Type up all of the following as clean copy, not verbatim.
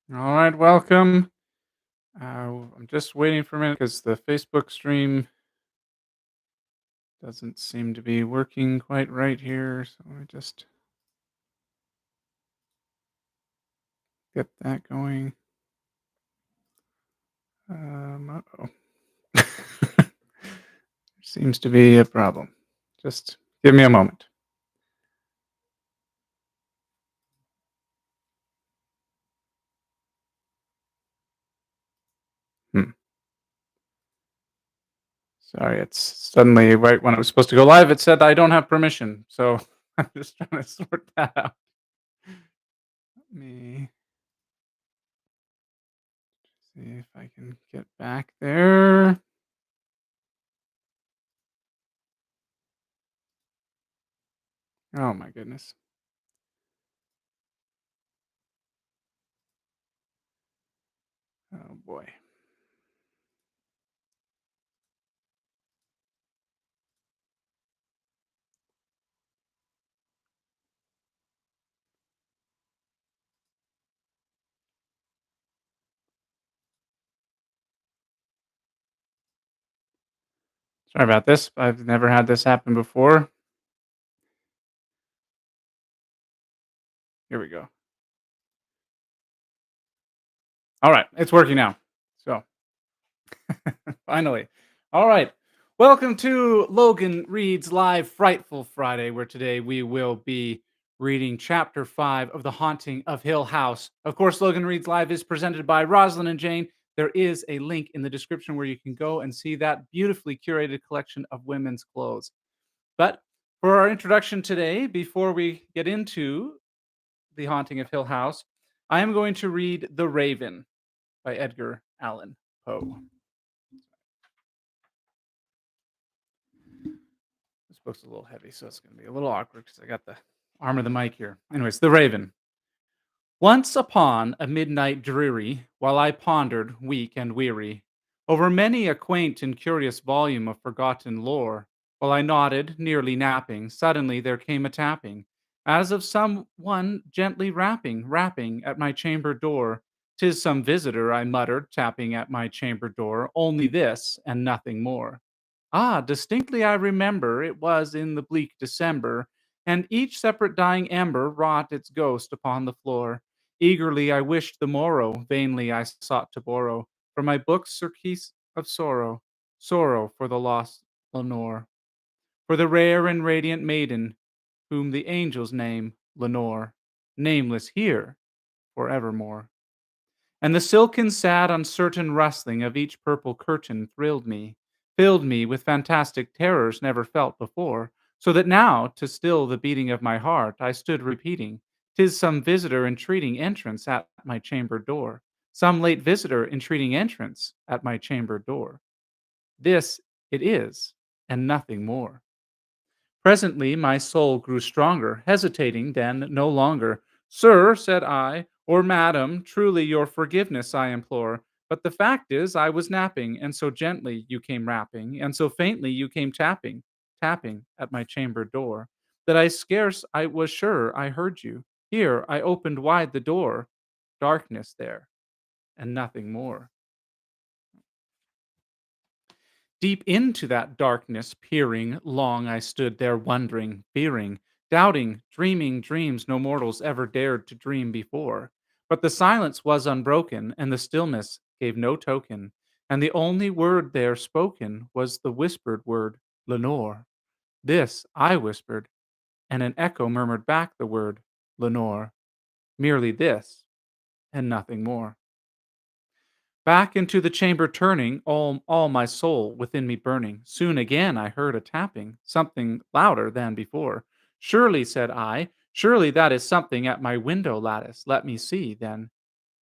All right, welcome. I'm just waiting for a minute because the Facebook stream doesn't seem to be working quite right here. So let me just get that going. Uh-oh. Seems to be a problem. Just give me a moment. Hmm. Sorry, it's suddenly right when I was supposed to go live, it said I don't have permission. So I'm just trying to sort that out. Let me see if I can get back there. Oh my goodness. Oh boy. Sorry about this. I've never had this happen before. Here we go. All right, it's working now. So, finally. All right. Welcome to Logan Reads Live Frightful Friday, where today we will be reading chapter 5 of The Haunting of Hill House. Of course, Logan Reads Live is presented by Rosalind and Jane. There is a link in the description where you can go and see that beautifully curated collection of women's clothes. But for our introduction today, before we get into The Haunting of Hill House, I am going to read The Raven by Edgar Allan Poe. This book's a little heavy, so it's going to be a little awkward because I got the arm of the mic here. Anyways, The Raven. Once upon a midnight dreary, while I pondered, weak and weary, over many a quaint and curious volume of forgotten lore, while I nodded, nearly napping, suddenly there came a tapping, as of some one gently rapping at my chamber door. "'Tis some visitor," I muttered, tapping at my chamber door, "only this, and nothing more." Ah, distinctly I remember it was in the bleak December, and each separate dying ember wrought its ghost upon the floor. Eagerly I wished the morrow, vainly I sought to borrow from my book's surcease of sorrow, sorrow for the lost Lenore, for the rare and radiant maiden whom the angels name Lenore, nameless here forevermore. And the silken, sad, uncertain rustling of each purple curtain thrilled me, filled me with fantastic terrors never felt before, so that now, to still the beating of my heart, I stood repeating, "'Tis some visitor entreating entrance at my chamber door, some late visitor entreating entrance at my chamber door. This it is, and nothing more." Presently my soul grew stronger, hesitating then no longer. "Sir," said I, "or madam, truly your forgiveness I implore. But the fact is, I was napping, and so gently you came rapping, and so faintly you came tapping at my chamber door, that I was sure I heard you. Here I opened wide the door, darkness there, and nothing more." Deep into that darkness peering, long I stood there wondering, fearing, doubting, dreaming dreams no mortals ever dared to dream before. But the silence was unbroken, and the stillness gave no token, and the only word there spoken was the whispered word, "Lenore." This I whispered, and an echo murmured back the word, "Lenore." Merely this, and nothing more. Back into the chamber turning, all my soul within me burning. Soon again I heard a tapping, something louder than before. "Surely," said I, "surely that is something at my window lattice. Let me see, then,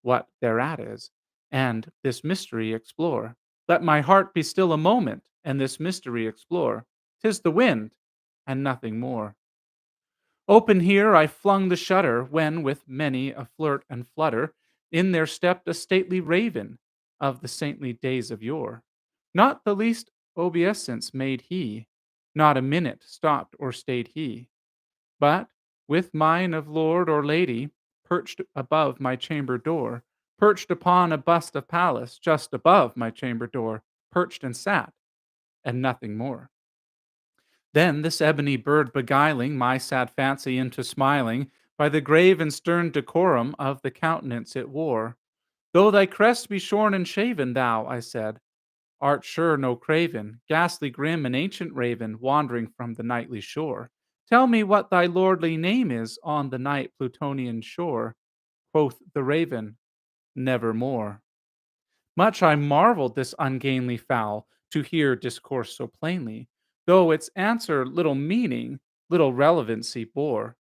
what thereat is, and this mystery explore. Let my heart be still a moment, and this mystery explore. 'Tis the wind, and nothing more." Open here I flung the shutter, when, with many a flirt and flutter, in there stepped a stately raven of the saintly days of yore. Not the least obeisance made he, not a minute stopped or stayed he, but, with mine of lord or lady, perched above my chamber door, perched upon a bust of Pallas just above my chamber door, perched and sat, and nothing more. Then this ebony bird beguiling my sad fancy into smiling, by the grave and stern decorum of the countenance it wore. Though thy crest be shorn and shaven, thou, I said, art sure no craven, ghastly grim and ancient raven, wandering from the nightly shore. Tell me what thy lordly name is on the night Plutonian shore. Quoth the raven, nevermore. Much I marveled this ungainly fowl to hear discourse so plainly, though its answer little meaning, little relevancy bore.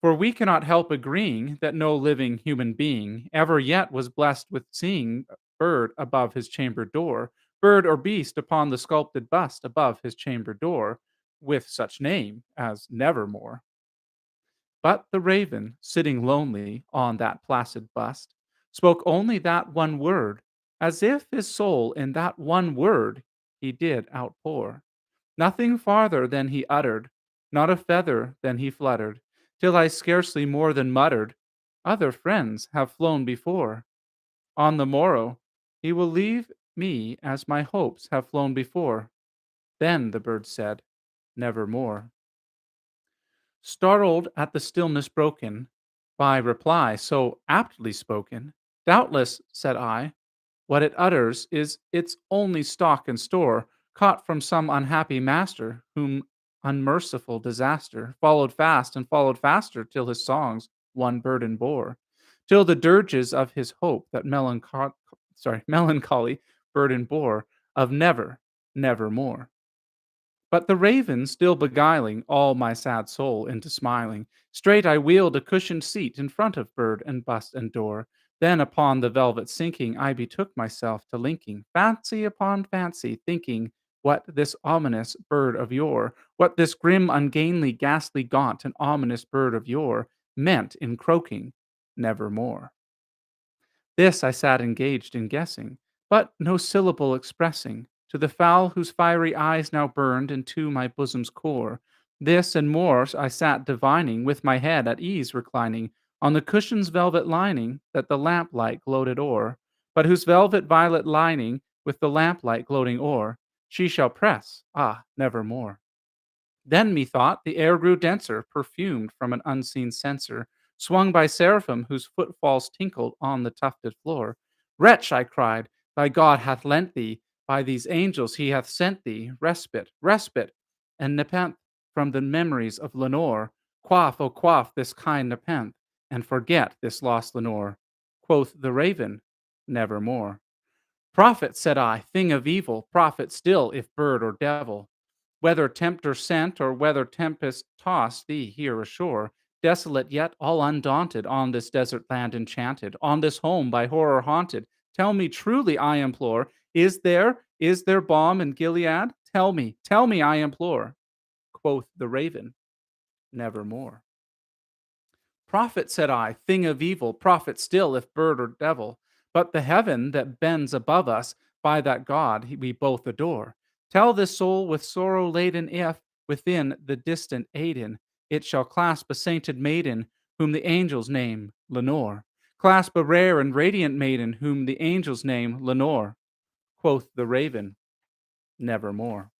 For we cannot help agreeing that no living human being ever yet was blessed with seeing a bird above his chamber door, bird or beast upon the sculpted bust above his chamber door, with such name as Nevermore. But the raven, sitting lonely on that placid bust, spoke only that one word, as if his soul in that one word he did outpour. Nothing farther than he uttered, not a feather than he fluttered, till I scarcely more than muttered, other friends have flown before. On the morrow he will leave me as my hopes have flown before. Then the bird said, nevermore. Startled at the stillness broken by reply so aptly spoken, doubtless, said I, what it utters is its only stock and store, caught from some unhappy master, whom unmerciful disaster followed fast and followed faster till his songs one burden bore, till the dirges of his hope that melancholy burden bore of never, nevermore. But the raven, still beguiling all my sad soul into smiling, straight I wheeled a cushioned seat in front of bird and bust and door. Then upon the velvet sinking, I betook myself to linking fancy upon fancy, thinking what this ominous bird of yore, what this grim, ungainly, ghastly, gaunt, and ominous bird of yore meant in croaking nevermore. This I sat engaged in guessing, but no syllable expressing, to the fowl whose fiery eyes now burned into my bosom's core. This and more I sat divining, with my head at ease reclining on the cushion's velvet lining that the lamplight gloated o'er, but whose velvet violet lining, with the lamplight gloating o'er, she shall press, ah, nevermore. Then methought the air grew denser, perfumed from an unseen censer, swung by seraphim whose footfalls tinkled on the tufted floor. Wretch, I cried, thy God hath lent thee, by these angels he hath sent thee, respite, respite, and nepenthe from the memories of Lenore. Quaff, oh quaff this kind nepenthe, and forget this lost Lenore. Quoth the raven, nevermore. Prophet, said I, thing of evil, prophet still, if bird or devil. Whether tempter sent or whether tempest tossed thee here ashore, desolate yet all undaunted, on this desert land enchanted, on this home by horror haunted, tell me truly, I implore, is there balm in Gilead? Tell me, I implore. Quoth the raven, nevermore. Prophet, said I, thing of evil, prophet still, if bird or devil, but the heaven that bends above us, by that God we both adore. Tell this soul with sorrow laden, if, within the distant Aiden, it shall clasp a sainted maiden, whom the angels name Lenore. Clasp a rare and radiant maiden, whom the angels name Lenore. Quoth the raven, nevermore.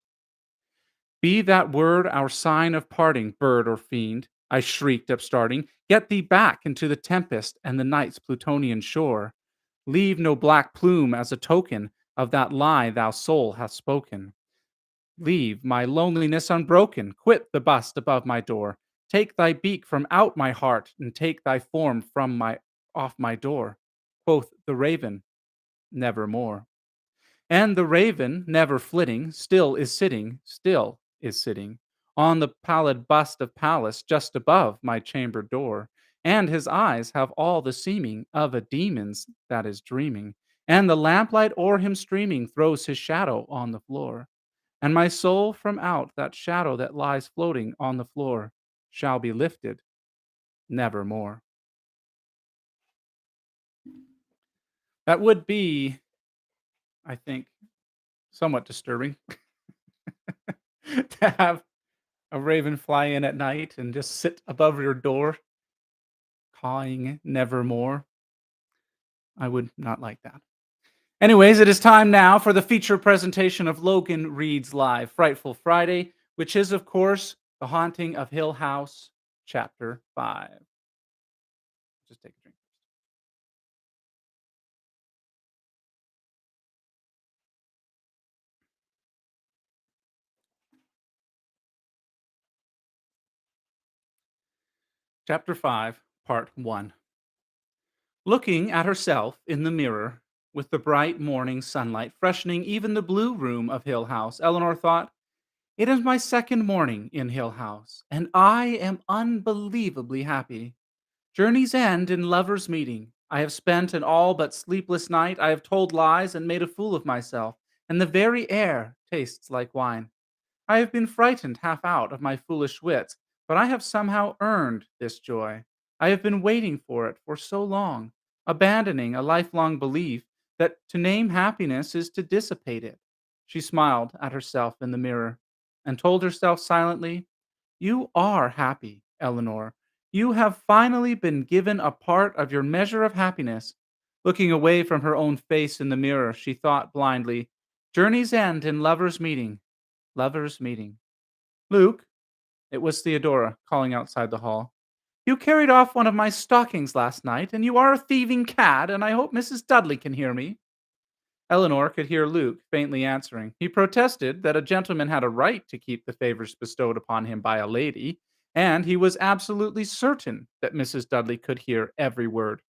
Be that word our sign of parting, bird or fiend, I shrieked, upstarting. Get thee back into the tempest and the night's Plutonian shore. Leave no black plume as a token of that lie thou soul hath spoken. Leave my loneliness unbroken. Quit the bust above my door. Take thy beak from out my heart, and take thy form from my off my door. Quoth the raven, nevermore. And the raven, never flitting, still is sitting, on the pallid bust of Pallas just above my chamber door. And his eyes have all the seeming of a demon's that is dreaming, and the lamplight o'er him streaming throws his shadow on the floor. And my soul from out that shadow that lies floating on the floor shall be lifted nevermore. That would be, I think, somewhat disturbing to have a raven fly in at night and just sit above your door, cawing nevermore. I would not like that. Anyways, it is time now for the feature presentation of Logan Reads Live Frightful Friday, which is, of course, The Haunting of Hill House, Chapter 5. Just take a drink. Chapter 5, Part 1. Looking at herself in the mirror, with the bright morning sunlight freshening even the blue room of Hill House, Eleanor thought, "It is my second morning in Hill House, and I am unbelievably happy. Journeys end in lovers' meeting. I have spent an all but sleepless night. I have told lies and made a fool of myself, and the very air tastes like wine. I have been frightened half out of my foolish wits, but I have somehow earned this joy. I have been waiting for it for so long, abandoning a lifelong belief that to name happiness is to dissipate it." She smiled at herself in the mirror and told herself silently, "You are happy, Eleanor. You have finally been given a part of your measure of happiness." Looking away from her own face in the mirror, she thought blindly, "Journeys end in lovers' meeting. Lovers' meeting. Luke," it was Theodora calling outside the hall, "you carried off one of my stockings last night, and you are a thieving cad, and I hope Mrs. Dudley can hear me." Eleanor could hear Luke faintly answering. He protested that a gentleman had a right to keep the favors bestowed upon him by a lady, and he was absolutely certain that Mrs. Dudley could hear every word.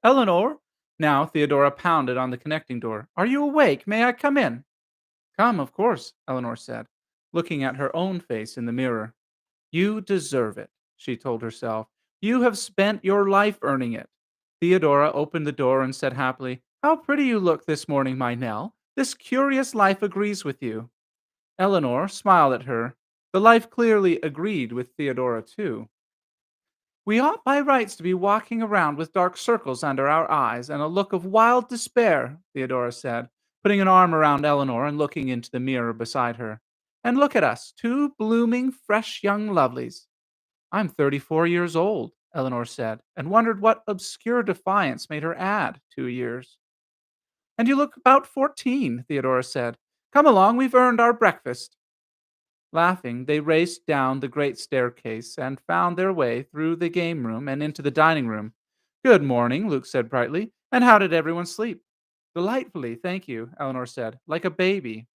"Eleanor!" Now Theodora pounded on the connecting door. "Are you awake? May I come in?" "Come, of course," Eleanor said, looking at her own face in the mirror. "You deserve it," she told herself. "You have spent your life earning it." Theodora opened the door and said happily, "How pretty you look this morning, my Nell. This curious life agrees with you." Eleanor smiled at her. The life clearly agreed with Theodora, too. "We ought by rights to be walking around with dark circles under our eyes and a look of wild despair," Theodora said, putting an arm around Eleanor and looking into the mirror beside her. "And look at us, two blooming, fresh young lovelies." "I'm 34 years old," Eleanor said, and wondered what obscure defiance made her add 2 years. "And you look about 14, Theodora said. "Come along, we've earned our breakfast." Laughing, they raced down the great staircase and found their way through the game room and into the dining room. "Good morning," Luke said brightly. "And how did everyone sleep?" "Delightfully, thank you," Eleanor said, "like a baby."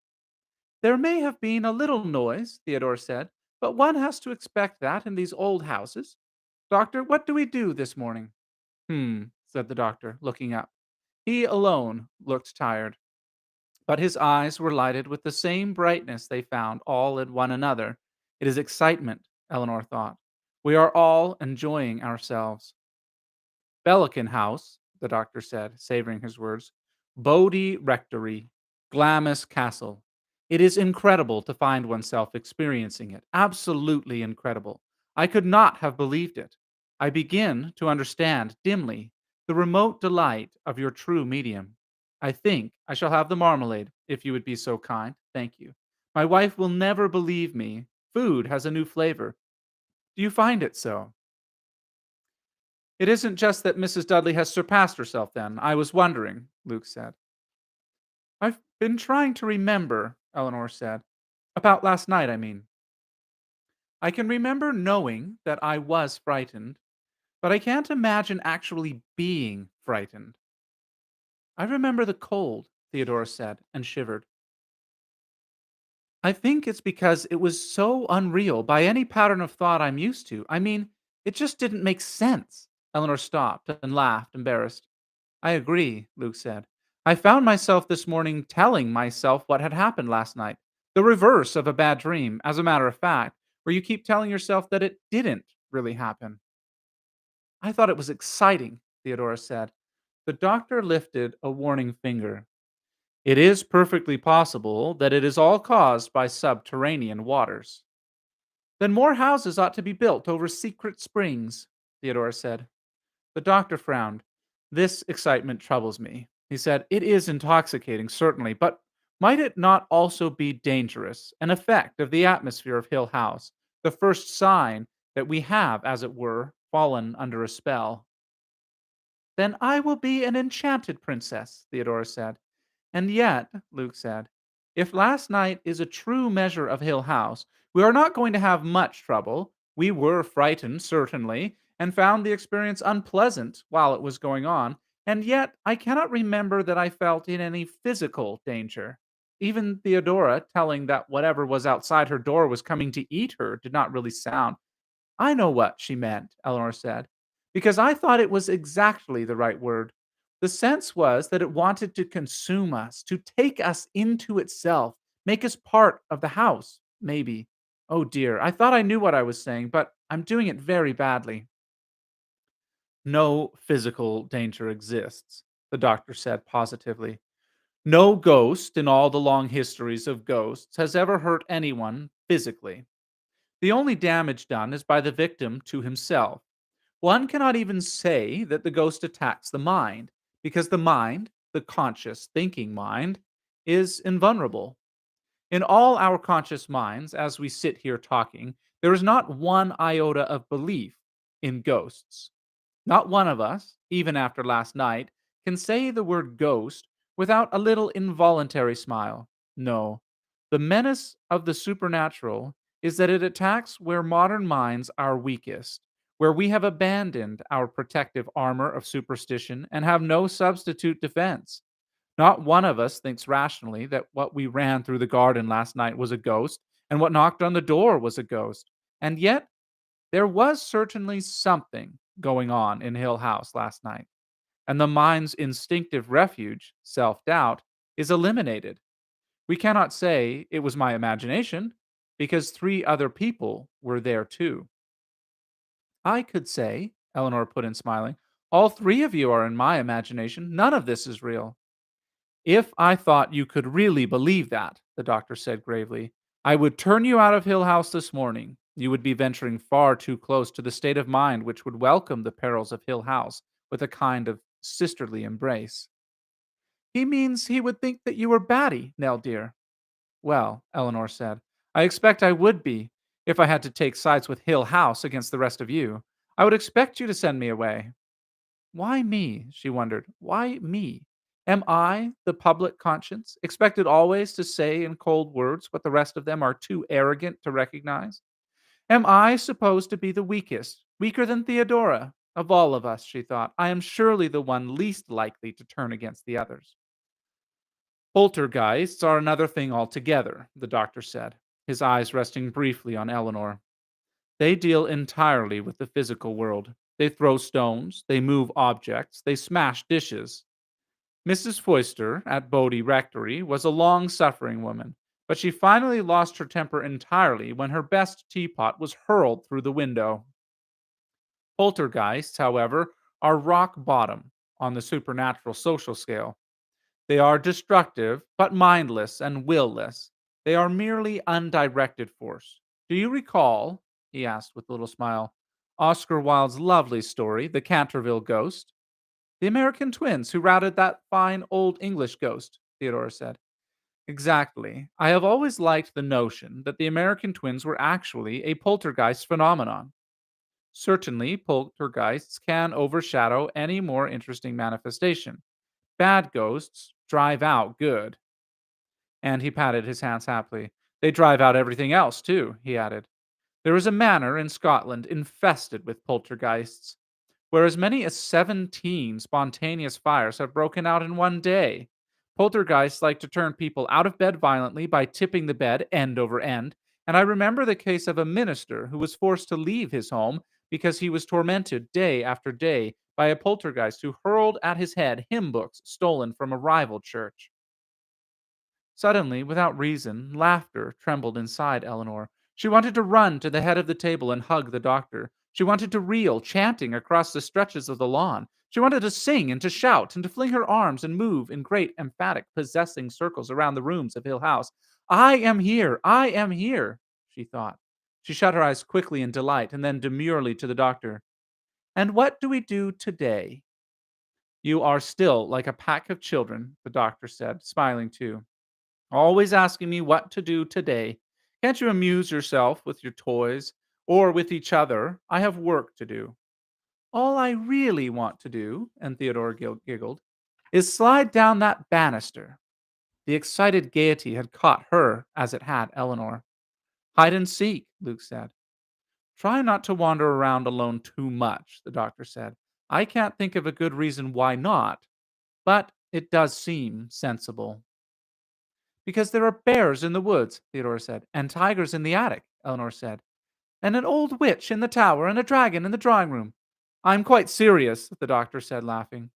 "There may have been a little noise," Theodore said, "but one has to expect that in these old houses. Doctor, what do we do this morning?" Said the doctor, looking up. He alone looked tired, but his eyes were lighted with the same brightness they found all in one another. "It is excitement," Eleanor thought. "We are all enjoying ourselves." "Bellican House," the doctor said, savoring his words. "Bodie Rectory. Glamis Castle. It is incredible to find oneself experiencing it. Absolutely incredible. I could not have believed it. I begin to understand dimly the remote delight of your true medium. I think I shall have the marmalade, if you would be so kind. Thank you. My wife will never believe me. Food has a new flavor. Do you find it so?" "It isn't just that Mrs. Dudley has surpassed herself, then. I was wondering," Luke said. "I've been trying to remember," Eleanor said. "About last night, I mean. I can remember knowing that I was frightened, but I can't imagine actually being frightened." "I remember the cold," Theodora said, and shivered. "I think it's because it was so unreal by any pattern of thought I'm used to. I mean, it just didn't make sense." Eleanor stopped and laughed, embarrassed. "I agree," Luke said. "I found myself this morning telling myself what had happened last night. The reverse of a bad dream, as a matter of fact, where you keep telling yourself that it didn't really happen." "I thought it was exciting," Theodora said. The doctor lifted a warning finger. "It is perfectly possible that it is all caused by subterranean waters." "Then more houses ought to be built over secret springs," Theodora said. The doctor frowned. "This excitement troubles me," he said. "It is intoxicating, certainly, but might it not also be dangerous? An effect of the atmosphere of Hill House, the first sign that we have, as it were, fallen under a spell." Then I will be an enchanted princess, Theodora said. And yet, Luke said, if last night is a true measure of Hill House, we are not going to have much trouble. We were frightened, certainly, and found the experience unpleasant while it was going on, and yet I cannot remember that I felt in any physical danger. Even Theodora telling that whatever was outside her door was coming to eat her did not really sound. I know what she meant, Eleanor said, because I thought it was exactly the right word. The sense was that it wanted to consume us, to take us into itself, make us part of the house, maybe. Oh dear, I thought I knew what I was saying, but I'm doing it very badly. No physical danger exists, the doctor said positively. No ghost in all the long histories of ghosts has ever hurt anyone physically. The only damage done is by the victim to himself. One cannot even say that the ghost attacks the mind, because the mind, the conscious thinking mind, is invulnerable. In all our conscious minds, as we sit here talking, there is not one iota of belief in ghosts. Not one of us, even after last night, can say the word ghost without a little involuntary smile. No. The menace of the supernatural is that it attacks where modern minds are weakest, where we have abandoned our protective armor of superstition and have no substitute defense. Not one of us thinks rationally that what we ran through the garden last night was a ghost and what knocked on the door was a ghost. And yet, there was certainly something going on in Hill House last night, and the mind's instinctive refuge, self doubt, is eliminated. We cannot say it was my imagination, because three other people were there too. I could say, Eleanor put in, smiling, all three of you are in my imagination. None of this is real. If I thought you could really believe that, the doctor said gravely, I would turn you out of Hill House this morning. You would be venturing far too close to the state of mind which would welcome the perils of Hill House with a kind of sisterly embrace. He means he would think that you were batty, Nell dear. Well, Eleanor said, I expect I would be if I had to take sides with Hill House against the rest of you. I would expect you to send me away. Why me? She wondered. Why me? Am I, the public conscience, expected always to say in cold words what the rest of them are too arrogant to recognize? Am I supposed to be the weakest, weaker than Theodora? Of all of us, she thought, I am surely the one least likely to turn against the others. Poltergeists are another thing altogether, the doctor said, his eyes resting briefly on Eleanor. They deal entirely with the physical world. They throw stones, they move objects, they smash dishes. Mrs. Foister at Bodie Rectory was a long suffering woman, but she finally lost her temper entirely when her best teapot was hurled through the window. Poltergeists, however, are rock bottom on the supernatural social scale. They are destructive, but mindless and willless. They are merely undirected force. Do you recall, he asked with a little smile, Oscar Wilde's lovely story, The Canterville Ghost? The American twins who routed that fine old English ghost, Theodora said. Exactly. I have always liked the notion that the American twins were actually a poltergeist phenomenon. Certainly, poltergeists can overshadow any more interesting manifestation. Bad ghosts drive out good. And he patted his hands happily. They drive out everything else, too, he added. There is a manor in Scotland infested with poltergeists, where as many as 17 spontaneous fires have broken out in one day. Poltergeists like to turn people out of bed violently by tipping the bed end over end, and I remember the case of a minister who was forced to leave his home because he was tormented day after day by a poltergeist who hurled at his head hymn books stolen from a rival church. Suddenly, without reason, laughter trembled inside Eleanor. She wanted to run to the head of the table and hug the doctor. She wanted to reel, chanting, across the stretches of the lawn. She wanted to sing and to shout and to fling her arms and move in great, emphatic, possessing circles around the rooms of Hill House. I am here! I am here! She thought. She shut her eyes quickly in delight and then demurely to the doctor. And what do we do today? You are still like a pack of children, the doctor said, smiling too. Always asking me what to do today. Can't you amuse yourself with your toys or with each other? I have work to do. All I really want to do, and Theodora giggled, is slide down that banister. The excited gaiety had caught her as it had Eleanor. Hide and seek, Luke said. Try not to wander around alone too much, the doctor said. I can't think of a good reason why not, but it does seem sensible. Because there are bears in the woods, Theodora said, and tigers in the attic, Eleanor said, and an old witch in the tower and a dragon in the drawing room. I'm quite serious, the doctor said, laughing.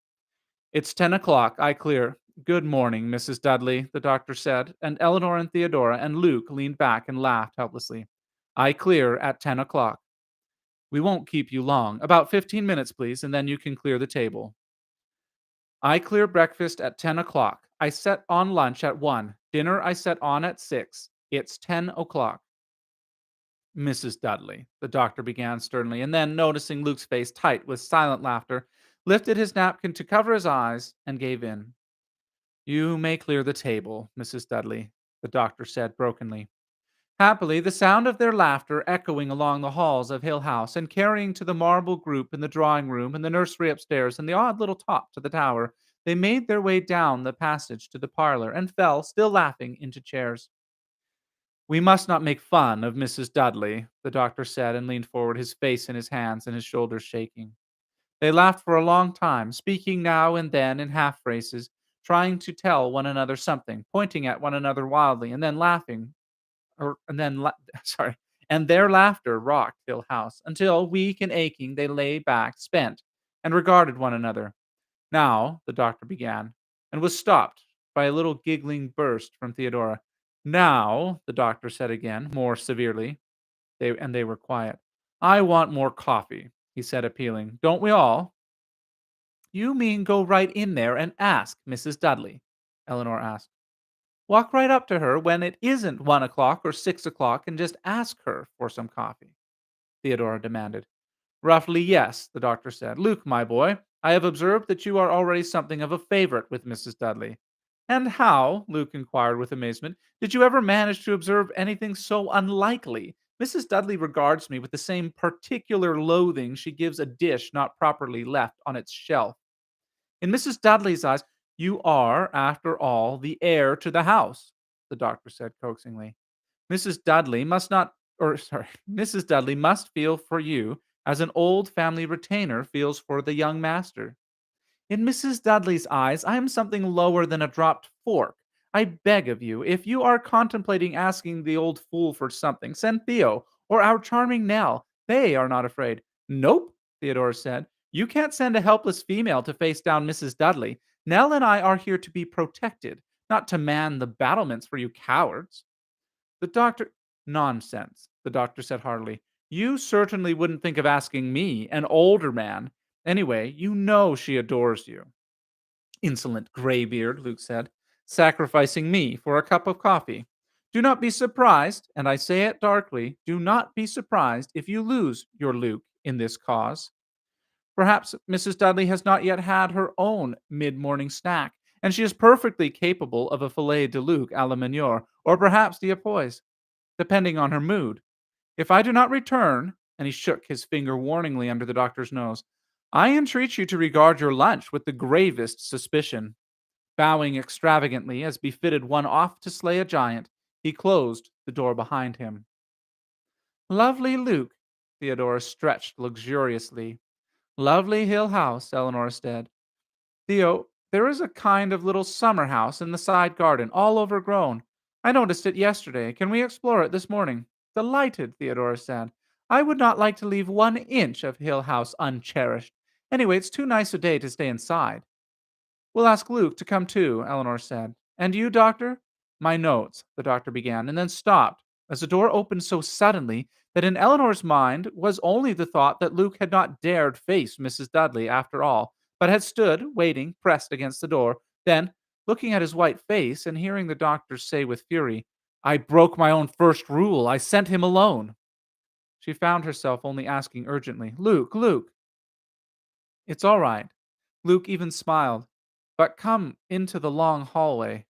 It's 10 o'clock. I clear. Good morning, Mrs. Dudley, the doctor said, and Eleanor and Theodora and Luke leaned back and laughed helplessly. I clear at 10 o'clock. We won't keep you long. About 15 minutes, please, and then you can clear the table. I clear breakfast at 10 o'clock. I set on lunch at 1. Dinner I set on at 6. It's 10 o'clock. Mrs. Dudley, the doctor began sternly, and then, noticing Luke's face tight with silent laughter, lifted his napkin to cover his eyes and gave in. You may clear the table, Mrs. Dudley, the doctor said brokenly. Happily, the sound of their laughter echoing along the halls of Hill House and carrying to the marble group in the drawing room and the nursery upstairs and the odd little top to the tower, they made their way down the passage to the parlor and fell, still laughing, into chairs. We must not make fun of Mrs. Dudley, the doctor said and leaned forward, his face in his hands and his shoulders shaking. They laughed for a long time, speaking now and then in half phrases, trying to tell one another something, pointing at one another wildly, and then laughing, or and then la- sorry, and their laughter rocked Hill House until, weak and aching, they lay back, spent, and regarded one another. Now, the doctor began, and was stopped by a little giggling burst from Theodora. Now, the doctor said again, more severely, they were quiet. I want more coffee, he said, appealing. Don't we all? You mean go right in there and ask Mrs. Dudley? Eleanor asked. Walk right up to her when it isn't 1 o'clock or 6 o'clock and just ask her for some coffee, Theodora demanded. Roughly, yes, the doctor said. Luke, my boy, I have observed that you are already something of a favorite with Mrs. Dudley. And how, Luke inquired with amazement, did you ever manage to observe anything so unlikely? Mrs. Dudley regards me with the same particular loathing she gives a dish not properly left on its shelf. In Mrs. Dudley's eyes, you are, after all, the heir to the house, the doctor said coaxingly. Mrs. Dudley must not, or sorry, Mrs. Dudley must feel for you as an old family retainer feels for the young master. In Mrs. Dudley's eyes, I am something lower than a dropped fork. I beg of you, if you are contemplating asking the old fool for something, send Theo or our charming Nell. They are not afraid. Nope, Theodore said. You can't send a helpless female to face down Mrs. Dudley. Nell and I are here to be protected, not to man the battlements for you cowards. The doctor. Nonsense, the doctor said heartily. You certainly wouldn't think of asking me, an older man. Anyway, you know she adores you. Insolent graybeard, Luke said, sacrificing me for a cup of coffee. Do not be surprised, and I say it darkly, do not be surprised if you lose your Luke in this cause. Perhaps Mrs. Dudley has not yet had her own mid morning snack, and she is perfectly capable of a filet de Luc a la Menior, or perhaps d'Apois, depending on her mood. If I do not return, and he shook his finger warningly under the doctor's nose, I entreat you to regard your lunch with the gravest suspicion. Bowing extravagantly, as befitted one off to slay a giant, he closed the door behind him. Lovely Luke, Theodora stretched luxuriously. Lovely Hill House, Eleanor said. Theo, there is a kind of little summer house in the side garden, all overgrown. I noticed it yesterday. Can we explore it this morning? Delighted, Theodora said. I would not like to leave 1 inch of Hill House uncherished. Anyway, it's too nice a day to stay inside. We'll ask Luke to come too, Eleanor said. And you, Doctor? My notes, the doctor began, and then stopped, as the door opened so suddenly that in Eleanor's mind was only the thought that Luke had not dared face Mrs. Dudley after all, but had stood, waiting, pressed against the door. Then, looking at his white face and hearing the doctor say with fury, I broke my own first rule. I sent him alone. She found herself only asking urgently, Luke, Luke. It's all right. Luke even smiled. But come into the long hallway.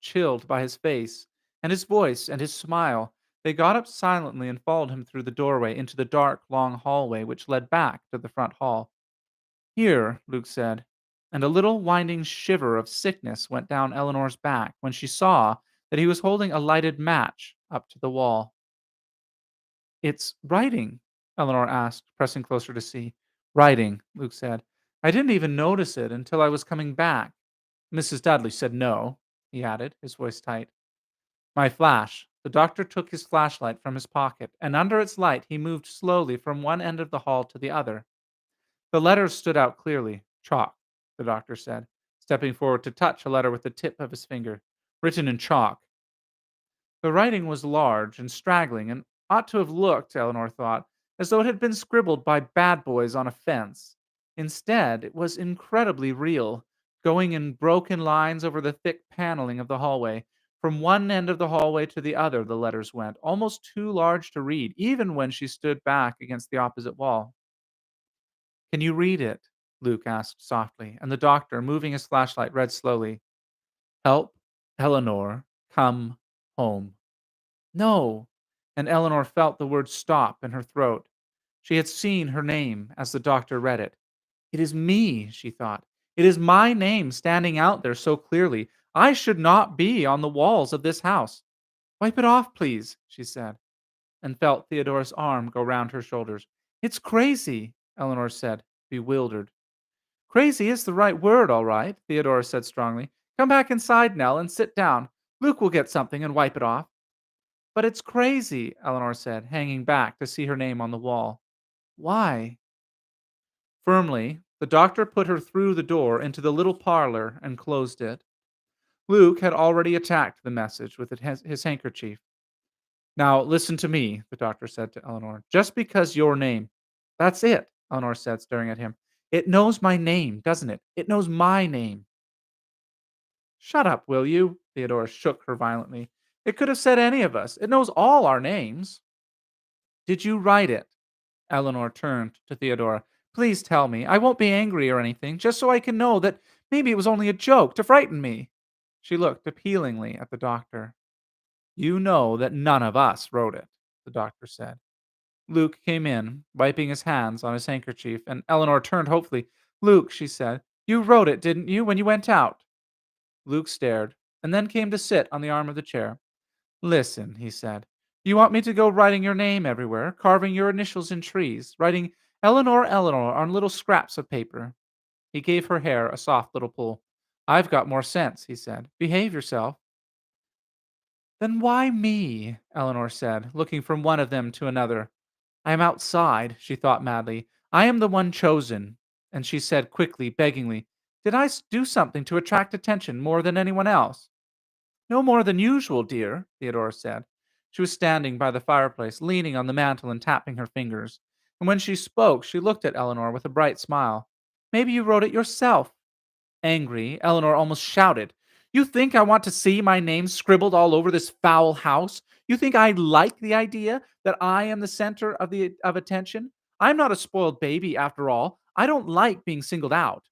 Chilled by his face, and his voice, and his smile, They got up silently and followed him through the doorway into the dark, long hallway which led back to the front hall. Here, Luke said, and a little winding shiver of sickness went down Eleanor's back when she saw that he was holding a lighted match up to the wall. It's writing, Eleanor asked, pressing closer to see. Writing, Luke said. I didn't even notice it until I was coming back. Mrs. Dudley said no, he added, his voice tight. My flash. The doctor took his flashlight from his pocket, and under its light he moved slowly from one end of the hall to the other. The letters stood out clearly. Chalk, the doctor said, stepping forward to touch a letter with the tip of his finger. Written in chalk. The writing was large and straggling, and ought to have looked, Eleanor thought, as though it had been scribbled by bad boys on a fence. Instead, it was incredibly real, going in broken lines over the thick paneling of the hallway. From one end of the hallway to the other, the letters went, almost too large to read, even when she stood back against the opposite wall. Can you read it? Luke asked softly, and the doctor, moving his flashlight, read slowly. Help, Eleanor, come home. No. And Eleanor felt the word stop in her throat. She had seen her name as the doctor read it. It is me, she thought. It is my name standing out there so clearly. I should not be on the walls of this house. Wipe it off, please, she said, and felt Theodora's arm go round her shoulders. It's crazy, Eleanor said, bewildered. Crazy is the right word, all right, Theodora said strongly. Come back inside, Nell, and sit down. Luke will get something and wipe it off. But it's crazy, Eleanor said, hanging back to see her name on the wall. Why? Firmly, the doctor put her through the door into the little parlor and closed it. Luke had already attacked the message with his handkerchief. Now, listen to me, the doctor said to Eleanor. Just because your name. That's it, Eleanor said, staring at him. It knows my name, doesn't it? It knows my name. Shut up, will you? Theodora shook her violently. It could have said any of us. It knows all our names. Did you write it? Eleanor turned to Theodora. Please tell me. I won't be angry or anything, just so I can know that maybe it was only a joke to frighten me. She looked appealingly at the doctor. You know that none of us wrote it, the doctor said. Luke came in, wiping his hands on his handkerchief, and Eleanor turned hopefully. Luke, she said, you wrote it, didn't you, when you went out? Luke stared, and then came to sit on the arm of the chair. Listen, he said. You want me to go writing your name everywhere, carving your initials in trees, writing Eleanor Eleanor on little scraps of paper? He gave her hair a soft little pull. I've got more sense, he said. Behave yourself. Then why me? Eleanor said, looking from one of them to another. I am outside, she thought madly. I am the one chosen. And she said quickly, beggingly, did I do something to attract attention more than anyone else? No more than usual, dear, Theodora said. She was standing by the fireplace, leaning on the mantel and tapping her fingers. And when she spoke, she looked at Eleanor with a bright smile. Maybe you wrote it yourself. Angry, Eleanor almost shouted. You think I want to see my name scribbled all over this foul house? You think I like the idea that I am the center of attention? I'm not a spoiled baby after all. I don't like being singled out.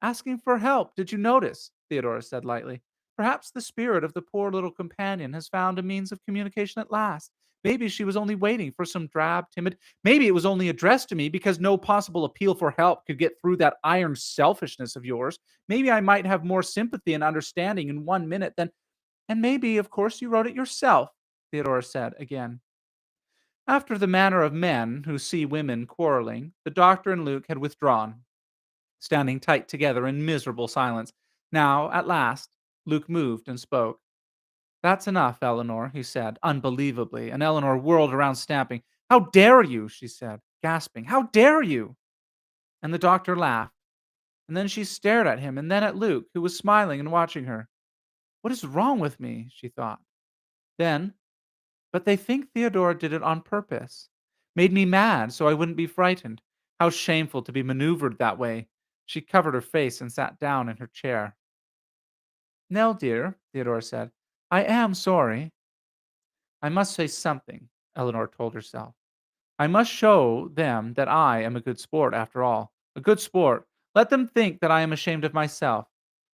Asking for help, did you notice? Theodora said lightly. Perhaps the spirit of the poor little companion has found a means of communication at last. Maybe she was only waiting for some drab, timid. Maybe it was only addressed to me because no possible appeal for help could get through that iron selfishness of yours. Maybe I might have more sympathy and understanding in 1 minute than. And maybe, of course, you wrote it yourself, Theodora said again. After the manner of men who see women quarreling, the doctor and Luke had withdrawn, standing tight together in miserable silence. Now, at last, Luke moved and spoke. That's enough, Eleanor, he said, unbelievably, and Eleanor whirled around, stamping. How dare you, she said, gasping. How dare you? And the doctor laughed. And then she stared at him and then at Luke, who was smiling and watching her. What is wrong with me? She thought. Then, but they think Theodora did it on purpose. Made me mad so I wouldn't be frightened. How shameful to be maneuvered that way. She covered her face and sat down in her chair. Nell, dear, Theodora said, I am sorry. I must say something, Eleanor told herself. I must show them that I am a good sport after all. A good sport. Let them think that I am ashamed of myself.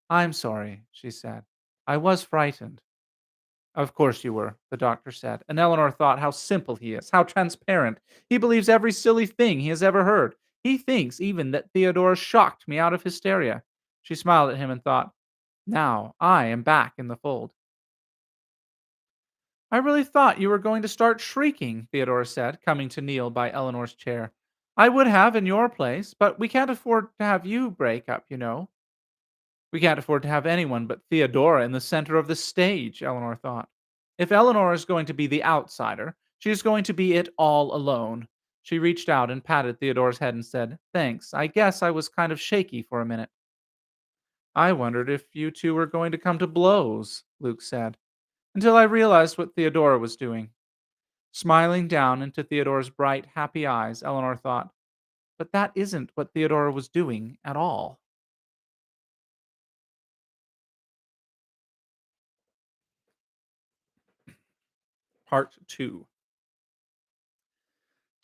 I'm sorry, she said. I was frightened. Of course you were, the doctor said, and Eleanor thought how simple he is, how transparent. He believes every silly thing he has ever heard. He thinks even that Theodora shocked me out of hysteria. She smiled at him and thought, now I am back in the fold. I really thought you were going to start shrieking, Theodora said, coming to kneel by Eleanor's chair. I would have in your place, but we can't afford to have you break up, you know. We can't afford to have anyone but Theodora in the center of the stage, Eleanor thought. If Eleanor is going to be the outsider, she is going to be it all alone. She reached out and patted Theodora's head and said, thanks. I guess I was kind of shaky for a minute. I wondered if you two were going to come to blows, Luke said, until I realized what Theodora was doing. Smiling down into Theodora's bright, happy eyes, Eleanor thought, but that isn't what Theodora was doing at all. Part 2.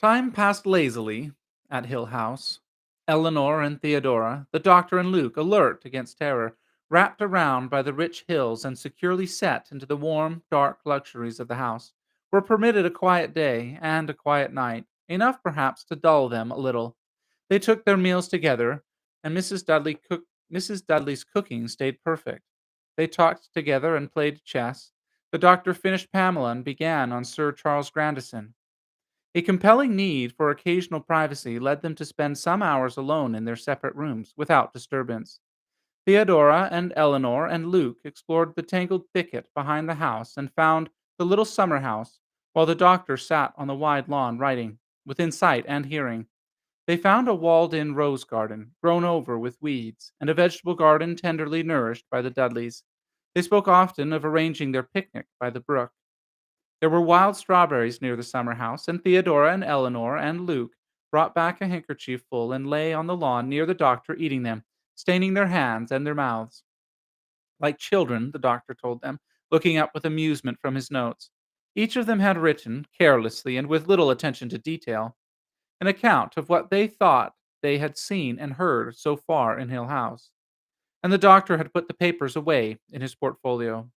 Time passed lazily at Hill House. Eleanor and Theodora, the doctor and Luke, alert against terror, wrapped around by the rich hills and securely set into the warm, dark luxuries of the house, were permitted a quiet day and a quiet night, enough perhaps to dull them a little. They took their meals together, and Mrs. Dudley's cooking stayed perfect. They talked together and played chess. The doctor finished Pamela and began on Sir Charles Grandison. A compelling need for occasional privacy led them to spend some hours alone in their separate rooms, without disturbance. Theodora and Eleanor and Luke explored the tangled thicket behind the house and found the little summer house, while the doctor sat on the wide lawn writing, within sight and hearing. They found a walled in rose garden, grown over with weeds, and a vegetable garden tenderly nourished by the Dudleys. They spoke often of arranging their picnic by the brook. There were wild strawberries near the summer house, and Theodora and Eleanor and Luke brought back a handkerchief full and lay on the lawn near the doctor eating them, staining their hands and their mouths. Like children, the doctor told them, looking up with amusement from his notes. Each of them had written, carelessly and with little attention to detail, an account of what they thought they had seen and heard so far in Hill House, and the doctor had put the papers away in his portfolio.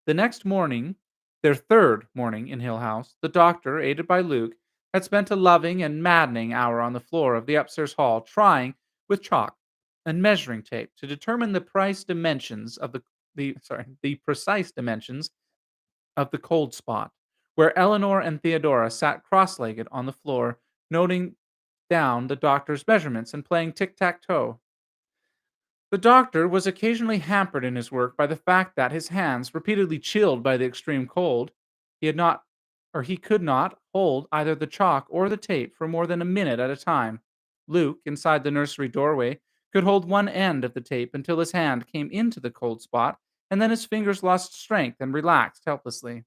The next morning, their third morning in Hill House, the doctor, aided by Luke, had spent a loving and maddening hour on the floor of the upstairs hall trying, with chalk and measuring tape, to determine the precise dimensions of the cold spot, where Eleanor and Theodora sat cross-legged on the floor, noting down the doctor's measurements and playing tic-tac-toe. The doctor was occasionally hampered in his work by the fact that his hands, repeatedly chilled by the extreme cold, he had not he could not hold either the chalk or the tape for more than a minute at a time. Luke, inside the nursery doorway, could hold one end of the tape until his hand came into the cold spot, and then his fingers lost strength and relaxed helplessly.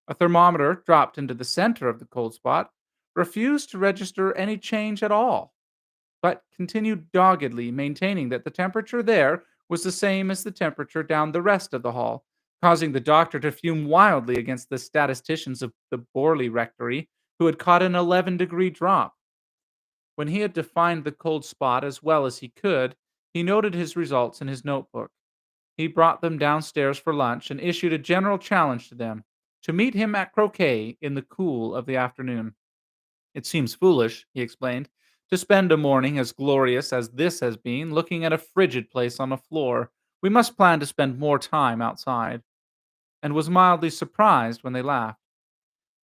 A thermometer, dropped into the center of the cold spot, refused to register any change at all, but continued doggedly maintaining that the temperature there was the same as the temperature down the rest of the hall, causing the doctor to fume wildly against the statisticians of the Borley Rectory, who had caught an 11-degree drop. When he had defined the cold spot as well as he could, he noted his results in his notebook. He brought them downstairs for lunch and issued a general challenge to them to meet him at croquet in the cool of the afternoon. It seems foolish, he explained, to spend a morning as glorious as this has been looking at a frigid place on the floor. We must plan to spend more time outside, and was mildly surprised when they laughed.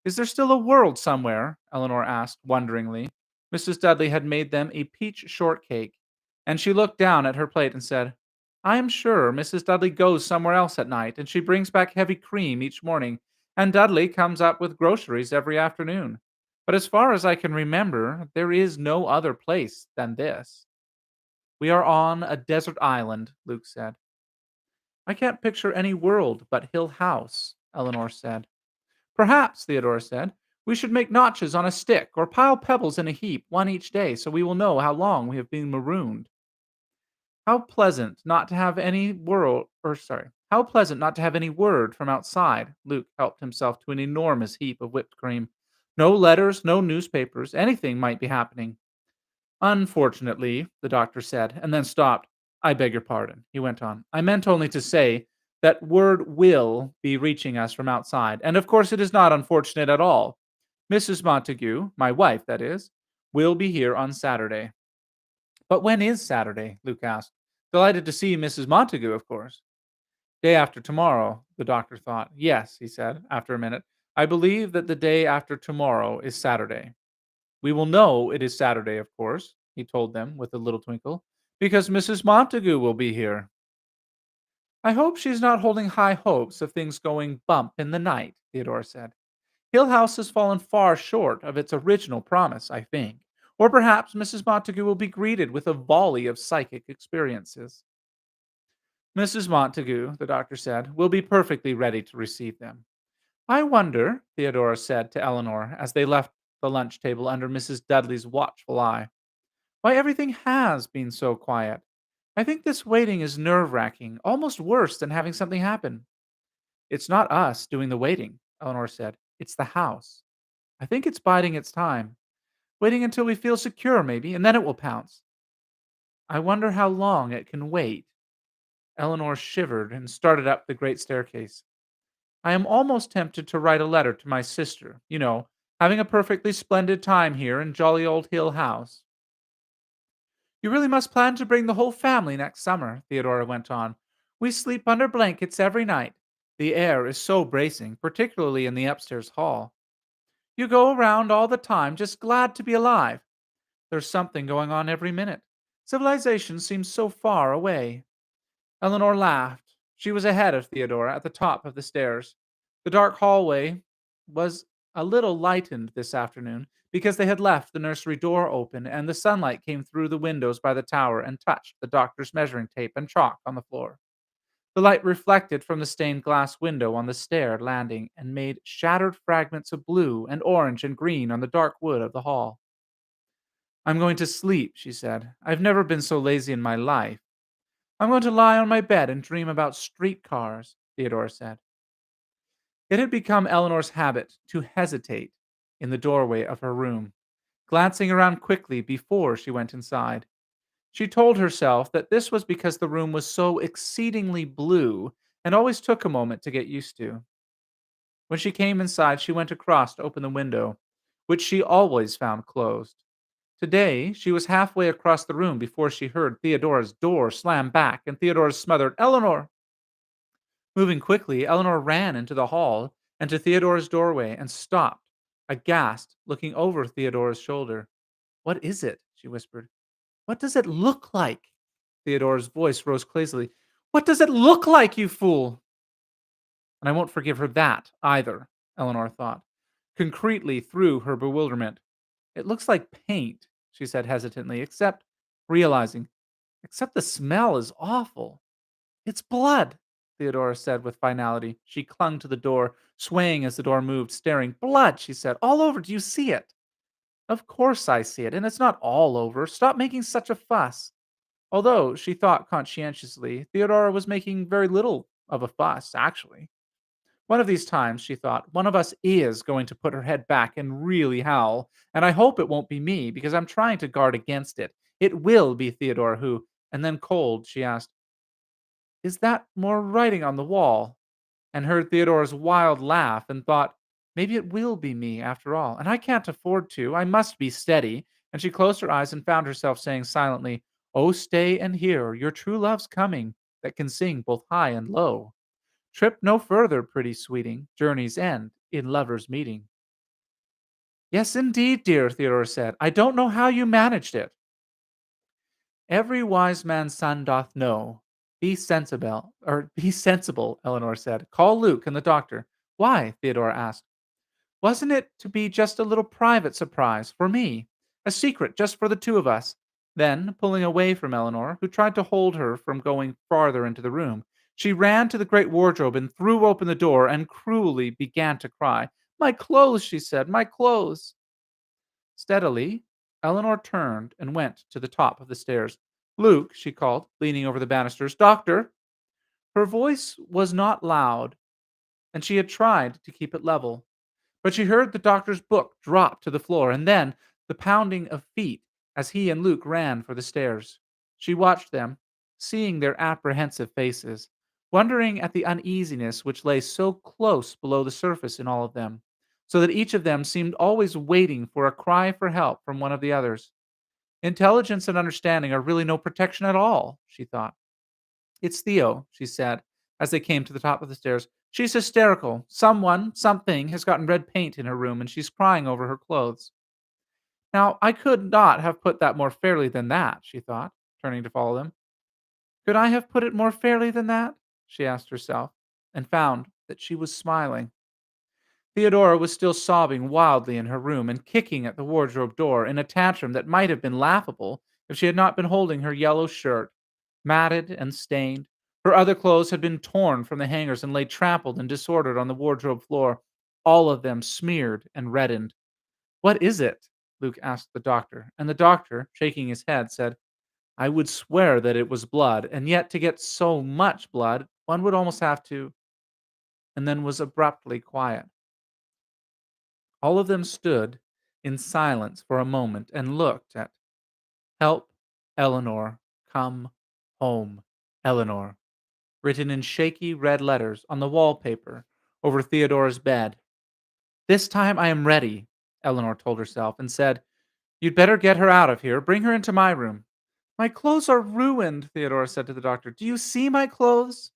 Is there still a world somewhere? Eleanor asked wonderingly. Mrs. Dudley had made them a peach shortcake, and she looked down at her plate and said, I am sure Mrs. Dudley goes somewhere else at night, and she brings back heavy cream each morning, and Dudley comes up with groceries every afternoon. But as far as I can remember, there is no other place than this. We are on a desert island, Luke said. I can't picture any world but Hill House, Eleanor said. Perhaps, Theodora said, we should make notches on a stick or pile pebbles in a heap, one each day, so we will know how long we have been marooned. How pleasant not to have any how pleasant not to have any word from outside. Luke helped himself to an enormous heap of whipped cream. No letters, no newspapers, anything might be happening. Unfortunately, the doctor said, and then stopped. I beg your pardon, he went on. I meant only to say that word will be reaching us from outside. And of course, it is not unfortunate at all. Mrs. Montague, my wife, that is, will be here on Saturday. But when is Saturday? Luke asked. Delighted to see Mrs. Montague, of course. Day after tomorrow, the doctor thought. Yes, he said, after a minute. I believe that the day after tomorrow is Saturday. We will know it is Saturday, of course, he told them with a little twinkle, because Mrs. Montague will be here. I hope she's not holding high hopes of things going bump in the night, Theodore said. Hill House has fallen far short of its original promise, I think. Or perhaps Mrs. Montague will be greeted with a volley of psychic experiences. Mrs. Montague, the doctor said, will be perfectly ready to receive them. I wonder, Theodora said to Eleanor as they left the lunch table under Mrs. Dudley's watchful eye, why everything has been so quiet. I think this waiting is nerve wracking, almost worse than having something happen. It's not us doing the waiting, Eleanor said. It's the house. I think it's biding its time, waiting until we feel secure, maybe, and then it will pounce. I wonder how long it can wait. Eleanor shivered and started up the great staircase. I am almost tempted to write a letter to my sister, having a perfectly splendid time here in jolly old Hill House. You really must plan to bring the whole family next summer, Theodora went on. We sleep under blankets every night. The air is so bracing, particularly in the upstairs hall. You go around all the time just glad to be alive. There's something going on every minute. Civilization seems so far away. Eleanor laughed. She was ahead of Theodora at the top of the stairs. The dark hallway was a little lightened this afternoon because they had left the nursery door open and the sunlight came through the windows by the tower and touched the doctor's measuring tape and chalk on the floor. The light reflected from the stained glass window on the stair landing and made shattered fragments of blue and orange and green on the dark wood of the hall. I'm going to sleep, she said. I've never been so lazy in my life. I'm going to lie on my bed and dream about streetcars, Theodora said. It had become Eleanor's habit to hesitate in the doorway of her room, glancing around quickly before she went inside. She told herself that this was because the room was so exceedingly blue and always took a moment to get used to. When she came inside, she went across to open the window, which she always found closed. Today, she was halfway across the room before she heard Theodora's door slam back and Theodora's smothered, Eleanor! Moving quickly, Eleanor ran into the hall and to Theodora's doorway and stopped, aghast, looking over Theodora's shoulder. What is it? She whispered. What does it look like? Theodora's voice rose crazily. What does it look like, you fool? And I won't forgive her that either, Eleanor thought, concretely through her bewilderment. It looks like paint, she said hesitantly, realizing, except the smell is awful. It's blood, Theodora said with finality. She clung to the door, swaying as the door moved, staring. Blood, she said, all over. Do you see it? Of course I see it, and it's not all over. Stop making such a fuss. Although, she thought conscientiously, Theodora was making very little of a fuss, actually. One of these times, she thought, one of us is going to put her head back and really howl, and I hope it won't be me, because I'm trying to guard against it. It will be Theodora who, and then cold, she asked, is that more writing on the wall? And heard Theodora's wild laugh and thought, maybe it will be me after all, and I can't afford to. I must be steady. And she closed her eyes and found herself saying silently, oh, stay and hear, your true love's coming, that can sing both high and low. Trip no further, pretty sweeting, journey's end in lovers' meeting. Yes, indeed, dear, Theodora said. I don't know how you managed it. Every wise man's son doth know. Be sensible, Eleanor said. Call Luke and the doctor. Why? Theodora asked. Wasn't it to be just a little private surprise for me? A secret just for the two of us? Then, pulling away from Eleanor, who tried to hold her from going farther into the room, she ran to the great wardrobe and threw open the door and cruelly began to cry. My clothes, she said, my clothes. Steadily, Eleanor turned and went to the top of the stairs. Luke, she called, leaning over the banisters. Doctor! Her voice was not loud, and she had tried to keep it level. But she heard the doctor's book drop to the floor, and then the pounding of feet as he and Luke ran for the stairs. She watched them, seeing their apprehensive faces, wondering at the uneasiness which lay so close below the surface in all of them, so that each of them seemed always waiting for a cry for help from one of the others. Intelligence and understanding are really no protection at all, she thought. It's Theo, she said, as they came to the top of the stairs. She's hysterical. Something has gotten red paint in her room, and she's crying over her clothes. Now, I could not have put that more fairly than that, she thought, turning to follow them. Could I have put it more fairly than that? She asked herself, and found that she was smiling. Theodora was still sobbing wildly in her room and kicking at the wardrobe door in a tantrum that might have been laughable if she had not been holding her yellow shirt, matted and stained. Her other clothes had been torn from the hangers and lay trampled and disordered on the wardrobe floor, all of them smeared and reddened. What is it? Luke asked the doctor, and the doctor, shaking his head, said, I would swear that it was blood, and yet to get so much blood, one would almost have to, and then was abruptly quiet. All of them stood in silence for a moment and looked at Help, Eleanor, come home, Eleanor, written in shaky red letters on the wallpaper over Theodora's bed. This time I am ready, Eleanor told herself, and said, You'd better get her out of here. Bring her into my room. My clothes are ruined, Theodora said to the doctor. Do you see my clothes?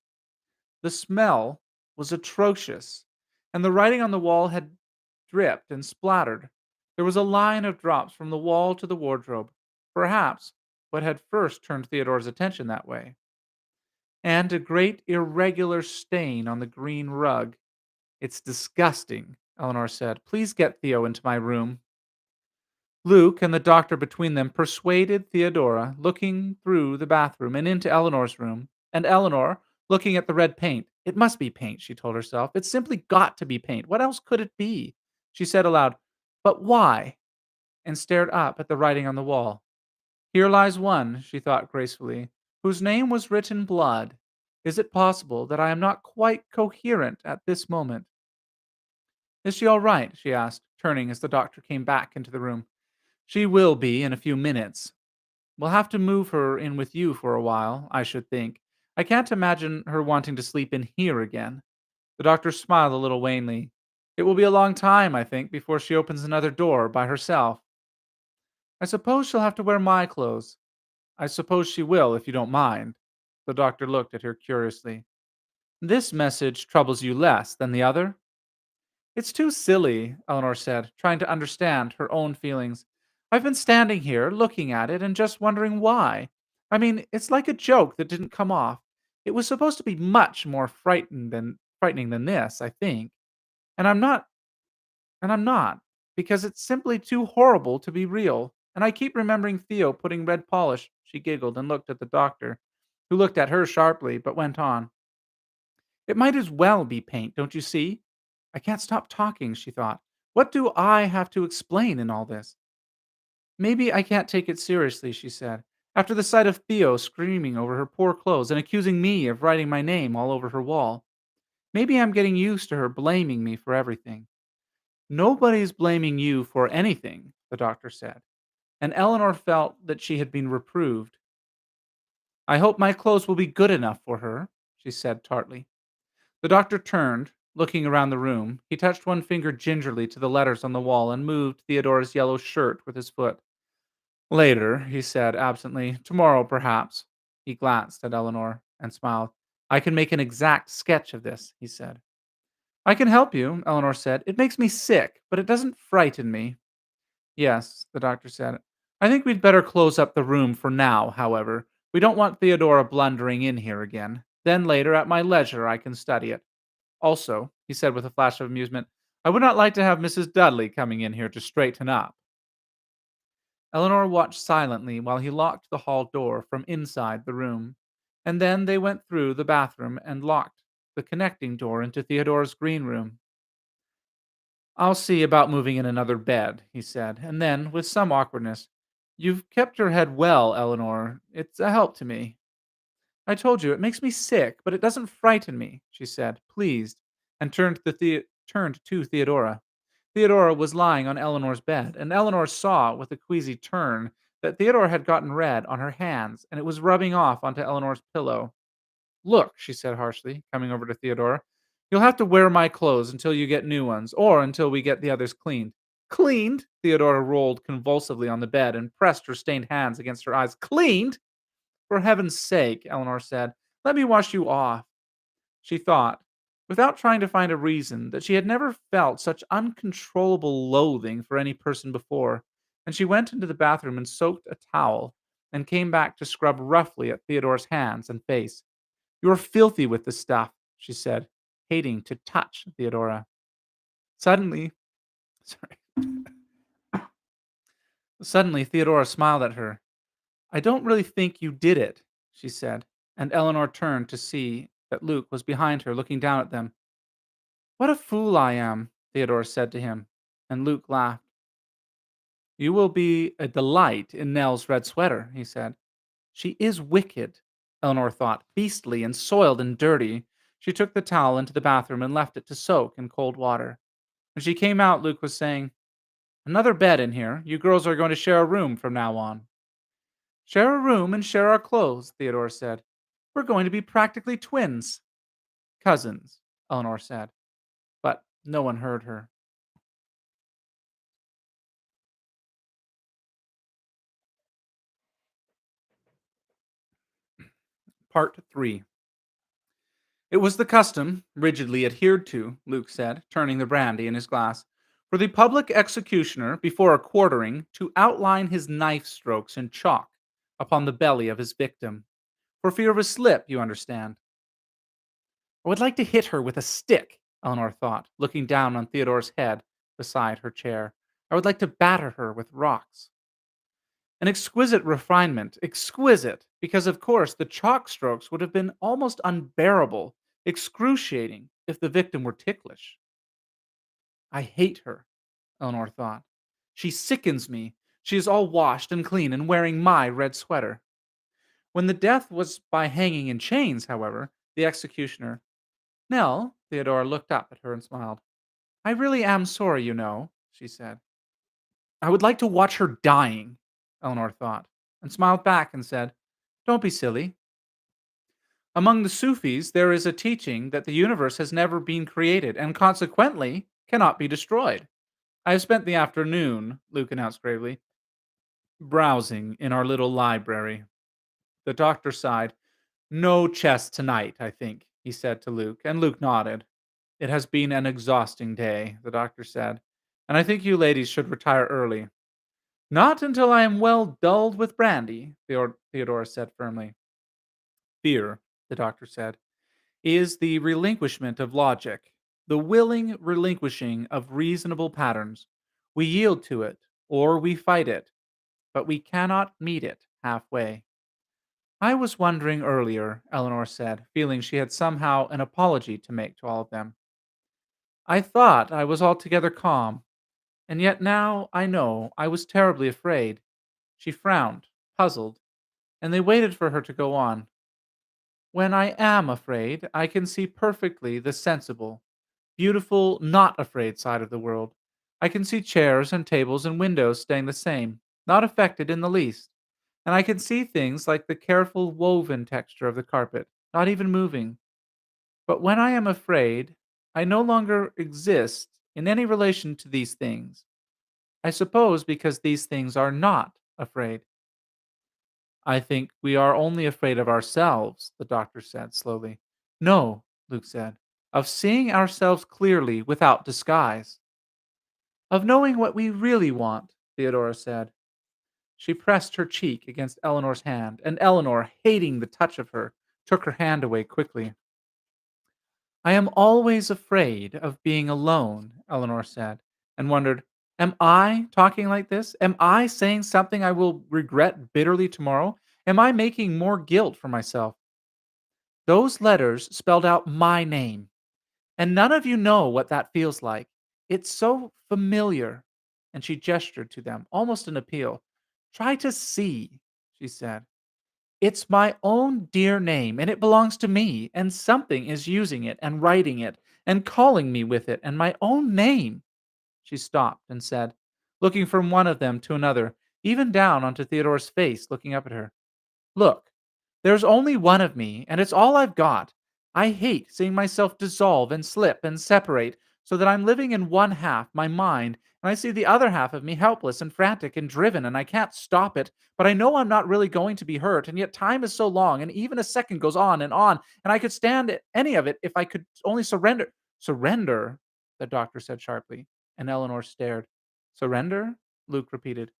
The smell was atrocious, and the writing on the wall had dripped and splattered. There was a line of drops from the wall to the wardrobe, perhaps what had first turned Theodore's attention that way, and a great irregular stain on the green rug. It's disgusting, Eleanor said. Please get Theo into my room. Luke and the doctor between them persuaded Theodora, looking through the bathroom and into Eleanor's room, and Eleanor, looking at the red paint. It must be paint, she told herself. It's simply got to be paint. What else could it be? She said aloud, But why? And stared up at the writing on the wall. Here lies one, she thought gracefully, whose name was written blood. Is it possible that I am not quite coherent at this moment? Is she all right? She asked, turning as the doctor came back into the room. She will be in a few minutes. We'll have to move her in with you for a while, I should think. I can't imagine her wanting to sleep in here again. The doctor smiled a little wanly. It will be a long time, I think, before she opens another door by herself. I suppose she'll have to wear my clothes. I suppose she will, if you don't mind. The doctor looked at her curiously. This message troubles you less than the other? It's too silly, Eleanor said, trying to understand her own feelings. I've been standing here, looking at it, and just wondering why. I mean, it's like a joke that didn't come off. It was supposed to be much more frightening than this, I think. And I'm not, because it's simply too horrible to be real. And I keep remembering Theo putting red polish. She giggled and looked at the doctor, who looked at her sharply, but went on. It might as well be paint, don't you see? I can't stop talking, she thought. What do I have to explain in all this? Maybe I can't take it seriously, she said, after the sight of Theo screaming over her poor clothes and accusing me of writing my name all over her wall. Maybe I'm getting used to her blaming me for everything. Nobody's blaming you for anything, the doctor said, and Eleanor felt that she had been reproved. I hope my clothes will be good enough for her, she said tartly. The doctor turned, looking around the room. He touched one finger gingerly to the letters on the wall and moved Theodora's yellow shirt with his foot. Later, he said absently. Tomorrow, perhaps. He glanced at Eleanor and smiled. I can make an exact sketch of this, he said. I can help you, Eleanor said. It makes me sick, but it doesn't frighten me. Yes, the doctor said. I think we'd better close up the room for now, however. We don't want Theodora blundering in here again. Then later, at my leisure, I can study it. Also, he said with a flash of amusement, I would not like to have Mrs. Dudley coming in here to straighten up. Eleanor watched silently while he locked the hall door from inside the room, and then they went through the bathroom and locked the connecting door into Theodora's green room. I'll see about moving in another bed, he said, and then, with some awkwardness, You've kept your head well, Eleanor. It's a help to me. I told you, it makes me sick, but it doesn't frighten me, she said, pleased, and turned to Theodora. Theodora was lying on Eleanor's bed, and Eleanor saw, with a queasy turn, that Theodora had gotten red on her hands, and it was rubbing off onto Eleanor's pillow. Look, she said harshly, coming over to Theodora. You'll have to wear my clothes until you get new ones, or until we get the others cleaned. Cleaned? Theodora rolled convulsively on the bed and pressed her stained hands against her eyes. Cleaned? For heaven's sake, Eleanor said, let me wash you off. She thought, without trying to find a reason, that she had never felt such uncontrollable loathing for any person before, and she went into the bathroom and soaked a towel and came back to scrub roughly at Theodore's hands and face. You're filthy with the stuff, she said, hating to touch Theodora. Suddenly, sorry, suddenly Theodora smiled at her. I don't really think you did it, she said, and Eleanor turned to see that Luke was behind her looking down at them. What a fool I am, Theodora said to him, and Luke laughed. You will be a delight in Nell's red sweater, he said. She is wicked, Eleanor thought, beastly and soiled and dirty. She took the towel into the bathroom and left it to soak in cold water. When she came out, Luke was saying, another bed in here. You girls are going to share a room from now on. Share a room and share our clothes, Theodore said. We're going to be practically twins. Cousins, Eleanor said, but no one heard her. Part 3. It was the custom, rigidly adhered to, Luke said, turning the brandy in his glass, for the public executioner, before a quartering, to outline his knife strokes in chalk upon the belly of his victim. For fear of a slip, you understand. I would like to hit her with a stick, Eleanor thought, looking down on Theodore's head beside her chair. I would like to batter her with rocks. An exquisite refinement, exquisite, because of course the chalk strokes would have been almost unbearable, excruciating, if the victim were ticklish. I hate her, Eleanor thought. She sickens me. She is all washed and clean and wearing my red sweater. When the death was by hanging in chains, however, the executioner. Nell, Theodora looked up at her and smiled. I really am sorry, you know, she said. I would like to watch her dying, Eleanor thought, and smiled back and said, don't be silly. Among the Sufis, there is a teaching that the universe has never been created and consequently cannot be destroyed. I have spent the afternoon, Luke announced gravely, browsing in our little library. The doctor sighed. No chess tonight, I think, he said to Luke, and Luke nodded. It has been an exhausting day, the doctor said, and I think you ladies should retire early. Not until I am well dulled with brandy, Theodora said firmly. Fear, the doctor said, is the relinquishment of logic, the willing relinquishing of reasonable patterns. We yield to it, or we fight it, but we cannot meet it halfway. I was wondering earlier, Eleanor said, feeling she had somehow an apology to make to all of them. I thought I was altogether calm, and yet now I know I was terribly afraid. She frowned, puzzled, and they waited for her to go on. When I am afraid, I can see perfectly the sensible, beautiful, not afraid side of the world. I can see chairs and tables and windows staying the same, not affected in the least. And I can see things like the careful woven texture of the carpet, not even moving. But when I am afraid, I no longer exist in any relation to these things. I suppose because these things are not afraid. I think we are only afraid of ourselves, the doctor said slowly. No, Luke said, of seeing ourselves clearly without disguise. Of knowing what we really want, Theodora said. She pressed her cheek against Eleanor's hand, and Eleanor, hating the touch of her, took her hand away quickly. I am always afraid of being alone, Eleanor said, and wondered, am I talking like this? Am I saying something I will regret bitterly tomorrow? Am I making more guilt for myself? Those letters spelled out my name, and none of you know what that feels like. It's so familiar. And she gestured to them, almost an appeal. Try to see, she said. It's my own dear name, and it belongs to me, and something is using it and writing it and calling me with it, and my own name. She stopped and said, looking from one of them to another, even down onto Theodore's face, looking up at her, look, There's only one of me, and it's all I've got. I hate seeing myself dissolve and slip and separate so that I'm living in one half, my mind, and I see the other half of me helpless and frantic and driven, and I can't stop it. But I know I'm not really going to be hurt, and yet time is so long, and even a second goes on, and I could stand any of it if I could only surrender. Surrender, the doctor said sharply, and Eleanor stared. Surrender? Luke repeated.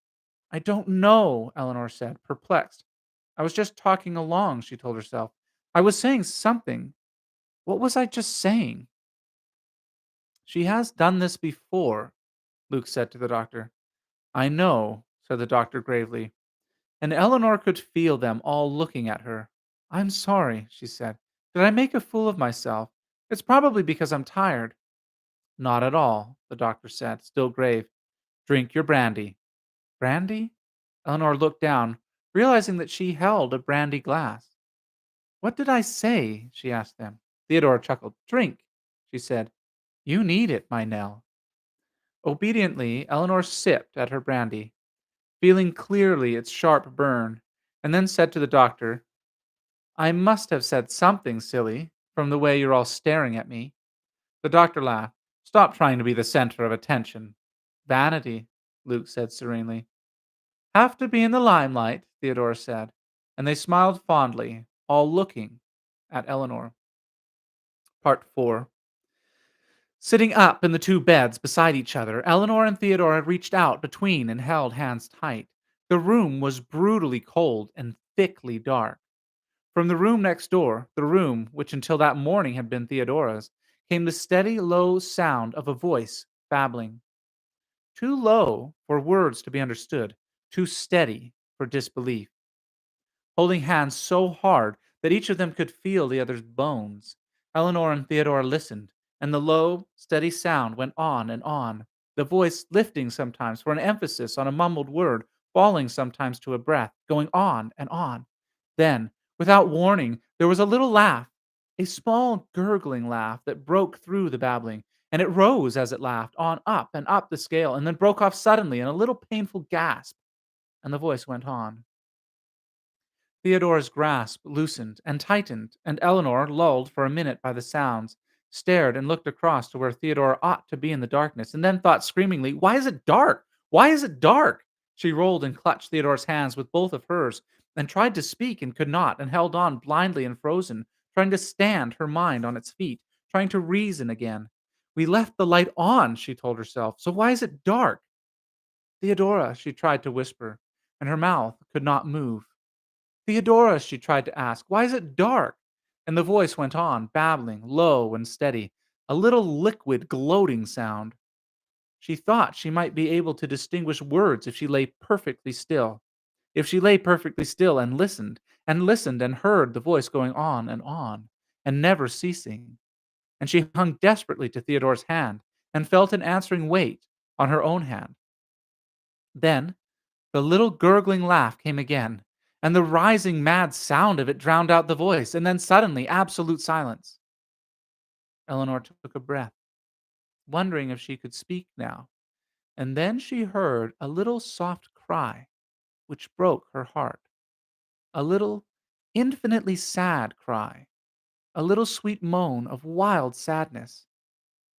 I don't know, Eleanor said, perplexed. I was just talking along, she told herself. I was saying something. What was I just saying? She has done this before, Luke said to the doctor. I know, said the doctor gravely, and Eleanor could feel them all looking at her. I'm sorry, she said. Did I make a fool of myself? It's probably because I'm tired. Not at all, the doctor said, still grave. Drink your brandy. Brandy? Eleanor looked down, realizing that she held a brandy glass. What did I say? She asked them. Theodora chuckled. Drink, she said. You need it, my Nell. Obediently, Eleanor sipped at her brandy, feeling clearly its sharp burn, and then said to the doctor, I must have said something silly, from the way you're all staring at me. The doctor laughed. Stop trying to be the center of attention. Vanity, Luke said serenely. Have to be in the limelight, Theodora said, and they smiled fondly, all looking at Eleanor. Part 4. Sitting up in the two beds beside each other, Eleanor and Theodora reached out between and held hands tight. The room was brutally cold and thickly dark. From the room next door, the room which until that morning had been Theodora's, came the steady, low sound of a voice babbling. Too low for words to be understood, too steady for disbelief. Holding hands so hard that each of them could feel the other's bones. Eleanor and Theodora listened, and the low, steady sound went on and on, the voice lifting sometimes for an emphasis on a mumbled word, falling sometimes to a breath, going on and on. Then, without warning, there was a little laugh, a small gurgling laugh that broke through the babbling, and it rose as it laughed, on up and up the scale, and then broke off suddenly in a little painful gasp, and the voice went on. Theodora's grasp loosened and tightened, and Eleanor, lulled for a minute by the sounds, stared and looked across to where Theodora ought to be in the darkness, and then thought screamingly, Why is it dark? Why is it dark? She rolled and clutched Theodora's hands with both of hers, and tried to speak and could not, and held on blindly and frozen, trying to stand her mind on its feet, trying to reason again. We left the light on, she told herself, so why is it dark? Theodora, she tried to whisper, and her mouth could not move. Theodora, she tried to ask, why is it dark? And the voice went on, babbling, low and steady, a little liquid, gloating sound. She thought she might be able to distinguish words if she lay perfectly still. If she lay perfectly still and listened and heard the voice going on, and never ceasing. And she hung desperately to Theodora's hand and felt an answering weight on her own hand. Then the little gurgling laugh came again, and the rising mad sound of it drowned out the voice, and then suddenly absolute silence. Eleanor took a breath, wondering if she could speak now, and then she heard a little soft cry which broke her heart. A little, infinitely sad cry, a little sweet moan of wild sadness.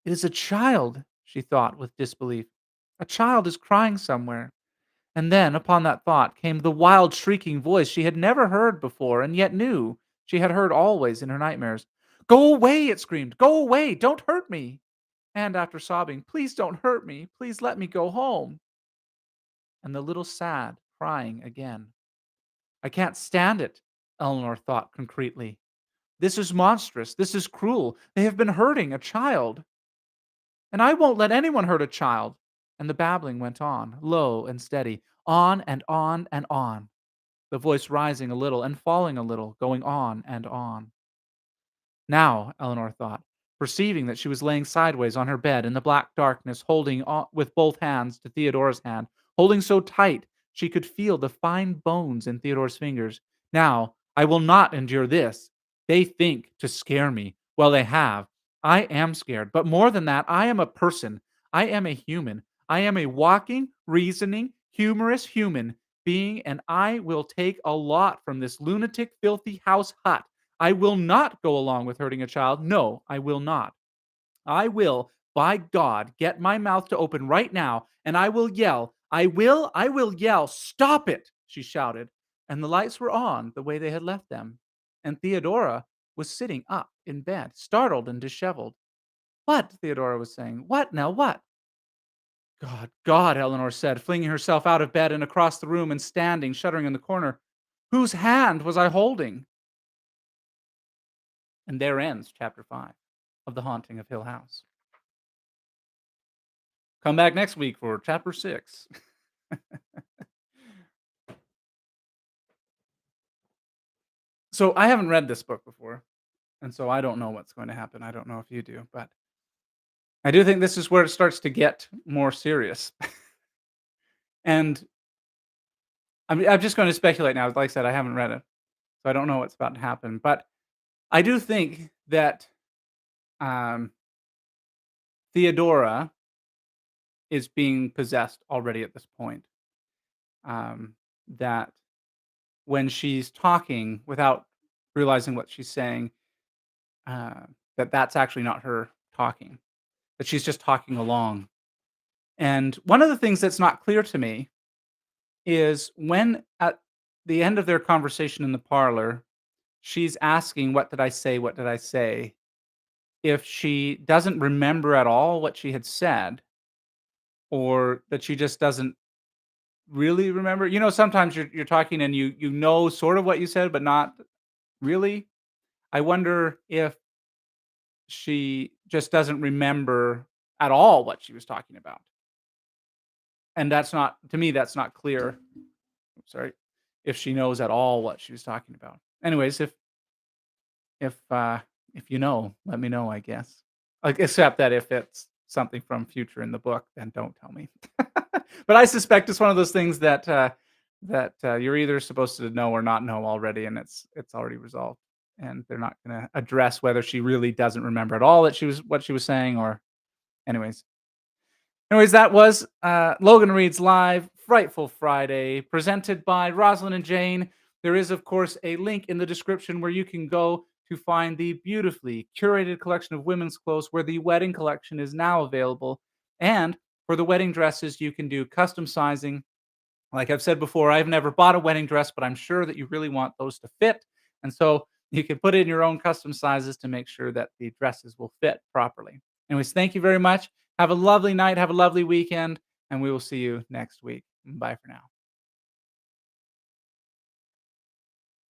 It is a child, she thought with disbelief. A child is crying somewhere. And then, upon that thought, came the wild, shrieking voice she had never heard before, and yet knew she had heard always in her nightmares. Go away, it screamed. Go away. Don't hurt me. And after sobbing, please don't hurt me. Please let me go home. And the little sad crying again. I can't stand it, Eleanor thought concretely. This is monstrous. This is cruel. They have been hurting a child. And I won't let anyone hurt a child. And the babbling went on, low and steady, on and on and on, the voice rising a little and falling a little, going on and on. Now, Eleanor thought, perceiving that she was laying sideways on her bed in the black darkness, holding on with both hands to Theodora's hand, holding so tight she could feel the fine bones in Theodora's fingers. Now, I will not endure this. They think to scare me. Well, they have. I am scared. But more than that, I am a person. I am a human. I am a walking, reasoning, humorous human. being, and I will take a lot from this lunatic, filthy house hut. I will not go along with hurting a child. No, I will not. I will, by God, get my mouth to open right now, and I will yell. I will yell. Stop it, she shouted. And the lights were on the way they had left them. And Theodora was sitting up in bed, startled and disheveled. What? Theodora was saying. What, Nell? What? God, God, Eleanor said, flinging herself out of bed and across the room and standing, shuddering in the corner. Whose hand was I holding? And there ends chapter 5 of The Haunting of Hill House. Come back next week for chapter 6. So I haven't read this book before, and so I don't know what's going to happen. I don't know if you do, but I do think this is where it starts to get more serious. And I'm just going to speculate now. Like I said, I haven't read it, so I don't know what's about to happen. But I do think that um, Theodora is being possessed already at this point. That when she's talking without realizing what she's saying, uh, that's actually not her talking, that she's just talking along. And one of the things that's not clear to me is when at the end of their conversation in the parlor, she's asking, "What did I say? What did I say?" If she doesn't remember at all what she had said, or that she just doesn't really remember. Sometimes you're talking and you know sort of what you said, but not really. I wonder if she just doesn't remember at all what she was talking about. And that's not, to me, that's not clear. Sorry. If she knows at all what she was talking about. Anyways, if you know, let me know, I guess. Like, except that if it's something from future in the book, then don't tell me. But I suspect it's one of those things that you're either supposed to know or not know already, and it's already resolved, and they're not going to address whether she really doesn't remember at all that she was what she was saying, or anyways. Anyways, that was Logan Reads Live, Frightful Friday, presented by Rosalind and Jane. There is, of course, a link in the description where you can go to find the beautifully curated collection of women's clothes where the wedding collection is now available. And for the wedding dresses, you can do custom sizing. Like I've said before, I've never bought a wedding dress, but I'm sure that you really want those to fit. And so you can put in your own custom sizes to make sure that the dresses will fit properly. Anyways, thank you very much. Have a lovely night. Have a lovely weekend. And we will see you next week. Bye for now.